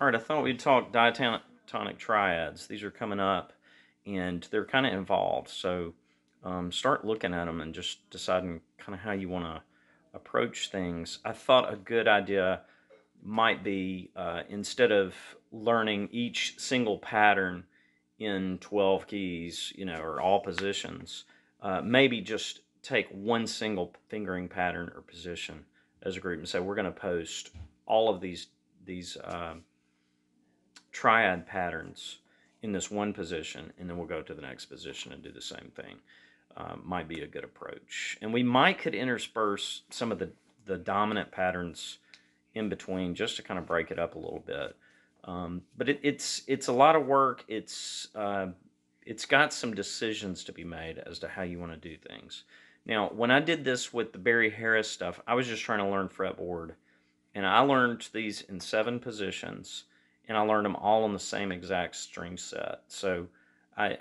All right, I thought we'd talk diatonic triads. These are coming up, and they're kind of involved. So start looking at them and just deciding kind of how you want to approach things. I thought a good idea might be instead of learning each single pattern in 12 keys, or all positions, maybe just take one single fingering pattern or position as a group and say we're going to post all of these triad patterns in this one position, and then we'll go to the next position and do the same thing. Might be a good approach. And we could intersperse some of the dominant patterns in between just to kind of break it up a little bit. But it's a lot of work. It's got some decisions to be made as to how you want to do things. Now, when I did this with the Barry Harris stuff, I was just trying to learn fretboard, and I learned these in 7 positions, and I learned them all on the same exact string set. So I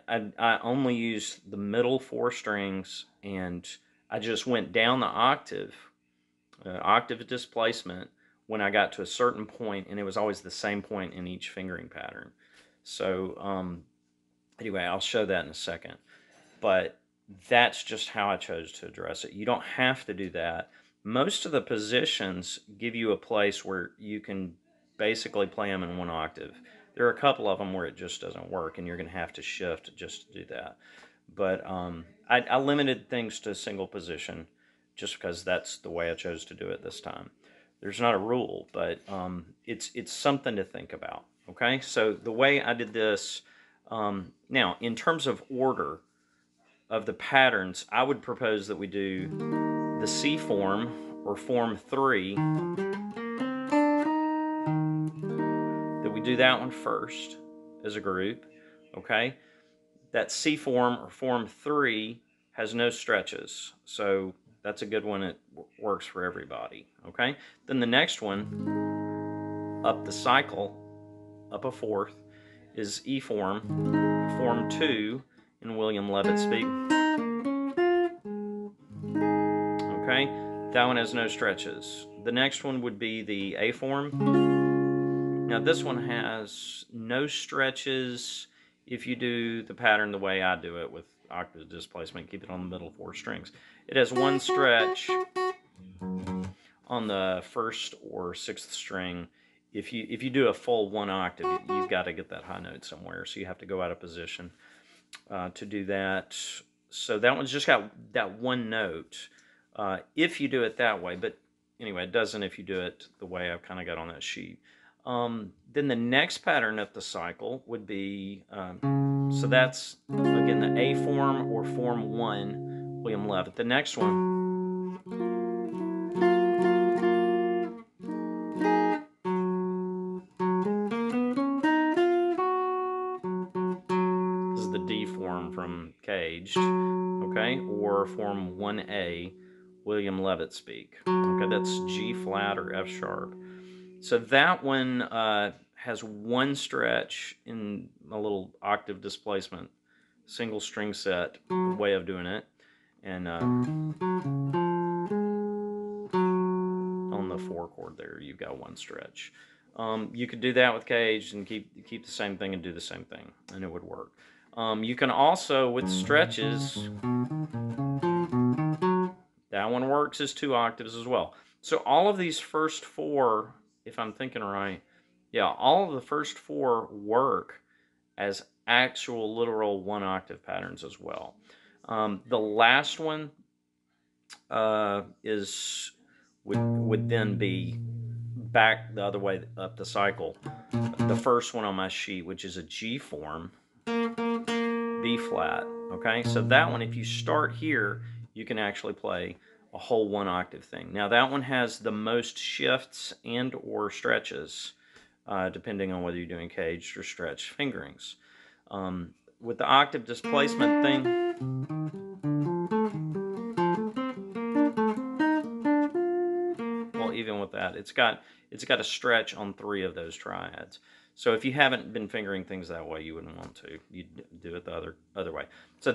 only used the middle 4 strings, and I just went down the octave displacement when I got to a certain point, and it was always the same point in each fingering pattern. So anyway, I'll show that in a second. But that's just how I chose to address it. You don't have to do that. Most of the positions give you a place where you can basically play them in 1 octave. There are a couple of them where it just doesn't work, and you're going to have to shift just to do that. But I limited things to a single position just because that's the way I chose to do it this time. There's not a rule, but it's something to think about. Okay, so the way I did this, now in terms of order of the patterns, I would propose that we do the C form or form 3, that we do that one first as a group. Okay, that C form or form 3 has no stretches, so that's a good one. It works for everybody. Okay, then the next one up the cycle, up a fourth, is E form, form 2 in William Levitt speak. Okay, that one has no stretches. The next one would be the A form. Now this one has no stretches if you do the pattern the way I do it with octave displacement, keep it on the middle 4 strings. It has 1 stretch on the 1st or 6th string. If you do a full 1 octave, you've got to get that high note somewhere, so you have to go out of position to do that. So that one's just got that 1 note if you do it that way, but anyway, it doesn't if you do it the way I've kind of got on that sheet. Then the next pattern up the cycle would be, so that's, again, the A form or form 1, William Levitt. The next one is the D form from Caged, okay, or form 1A, William Levitt speak. Okay, that's G flat or F sharp. So that one has 1 stretch in a little octave displacement, single string set way of doing it, and on the 4 chord there you've got 1 stretch. You could do that with Caged and keep the same thing and do the same thing, and it would work. You can also, with stretches, that one works as 2 octaves as well. So all of these first 4, if I'm thinking right, yeah, all of the first 4 work as actual literal 1 octave patterns as well. The last one would then be back the other way up the cycle. The first one on my sheet, which is a G form, B flat. Okay, so that one, if you start here, you can actually play a whole 1 octave thing. Now that one has the most shifts and or stretches, depending on whether you're doing caged or stretched fingerings. With the octave displacement thing, well, even with that, it's got a stretch on 3 of those triads. So if you haven't been fingering things that way, you wouldn't want to. You'd do it the other way. So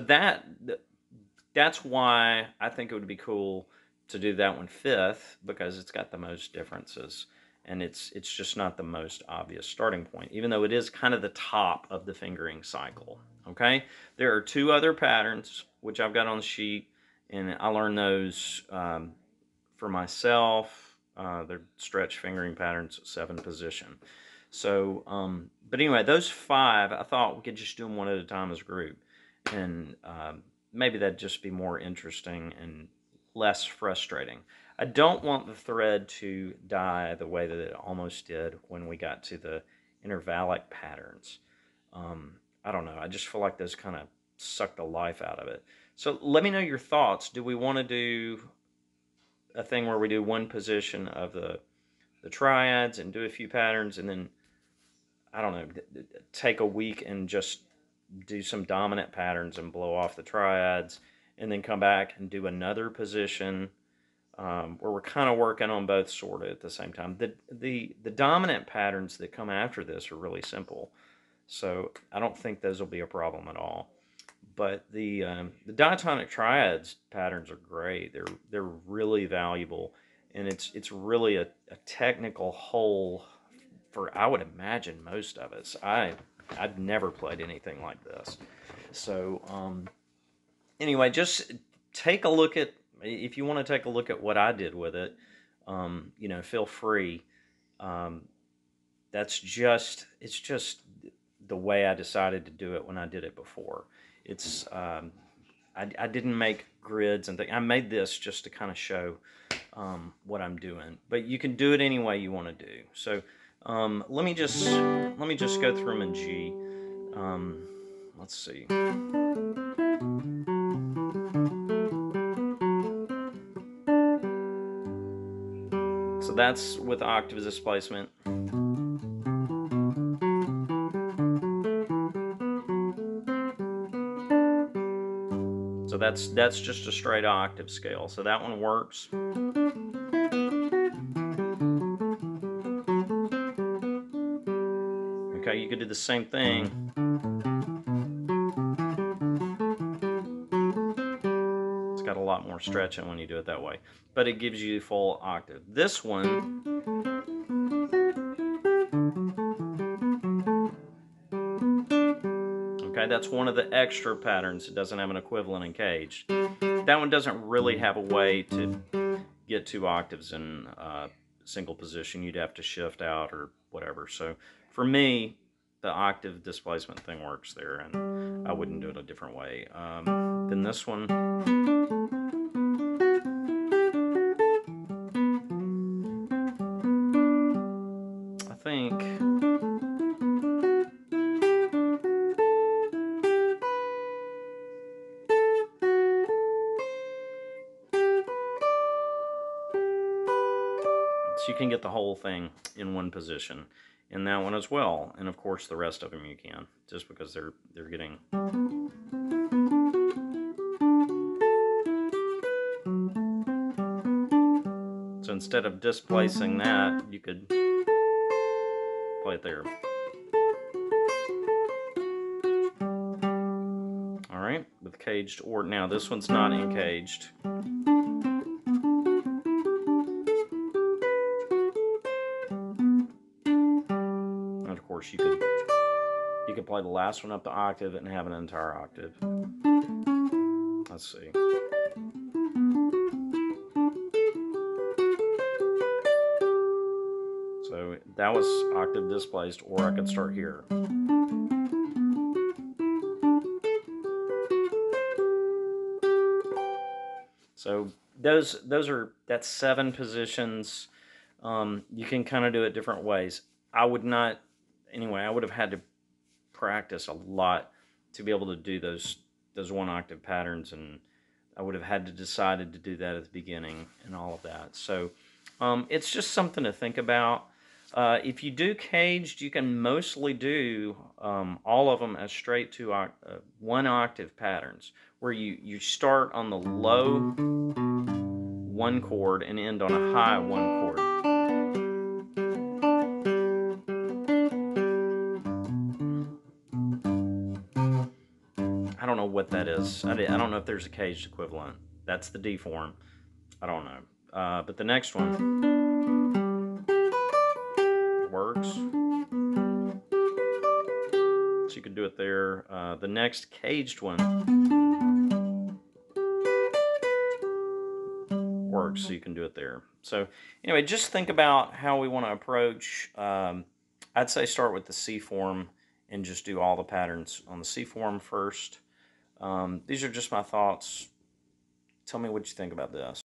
that's why I think it would be cool to do that one 5th, because it's got the most differences. and it's just not the most obvious starting point, even though it is kind of the top of the fingering cycle. Okay, there are two other patterns which I've got on the sheet, and I learned those for myself. They're stretch fingering patterns, 7 position. So, but anyway, those 5, I thought we could just do them one at a time as a group, and maybe that'd just be more interesting and less frustrating. I don't want the thread to die the way that it almost did when we got to the intervallic patterns. I don't know. I just feel like those kind of suck the life out of it. So let me know your thoughts. Do we want to do a thing where we do one position of the triads and do a few patterns, and then, I don't know, take a week and just do some dominant patterns and blow off the triads, and then come back and do another position where we're kind of working on both sort of at the same time. The dominant patterns that come after this are really simple, so I don't think those will be a problem at all. But the diatonic triads patterns are great. They're really valuable, and it's really a technical whole for, I would imagine, most of us. I've never played anything like this. So anyway, just take a look at, if you want to take a look at what I did with it, you know, feel free. It's just the way I decided to do it when I did it before. It's I didn't make grids and things. I made this just to kind of show what I'm doing, but you can do it any way you want to do. So let me just go through them in G. Let's see. So that's with octave displacement. So that's just a straight octave scale. So that one works. Okay, you could do the same thing. It's got a lot more stretching when you do it that way, but it gives you full octave. This one, okay, that's one of the extra patterns. It doesn't have an equivalent in caged. That one doesn't really have a way to get 2 octaves in single position. You'd have to shift out or whatever. So for me, the octave displacement thing works there, and I wouldn't do it a different way. Then this one, I think, so you can get the whole thing in one position. In that one as well, and of course the rest of them you can, just because they're getting. So instead of displacing that, you could play it there. All right, with caged or now this one's not encaged. You could play the last one up the octave and have an entire octave. Let's see. So that was octave displaced, or I could start here. So that's 7 positions. You can kind of do it different ways. I would not. Anyway, I would have had to practice a lot to be able to do those 1 octave patterns, and I would have had to decided to do that at the beginning and all of that. So it's just something to think about. If you do caged, you can mostly do all of them as straight 1 octave patterns, where you start on the low 1 chord and end on a high 1 chord. I don't know what that is. I don't know if there's a caged equivalent. That's the D form. I don't know. But the next one. works. So you could do it there. The next caged one works, so you can do it there. So anyway, just think about how we want to approach. I'd say start with the C form and just do all the patterns on the C form first. These are just my thoughts. Tell me what you think about this.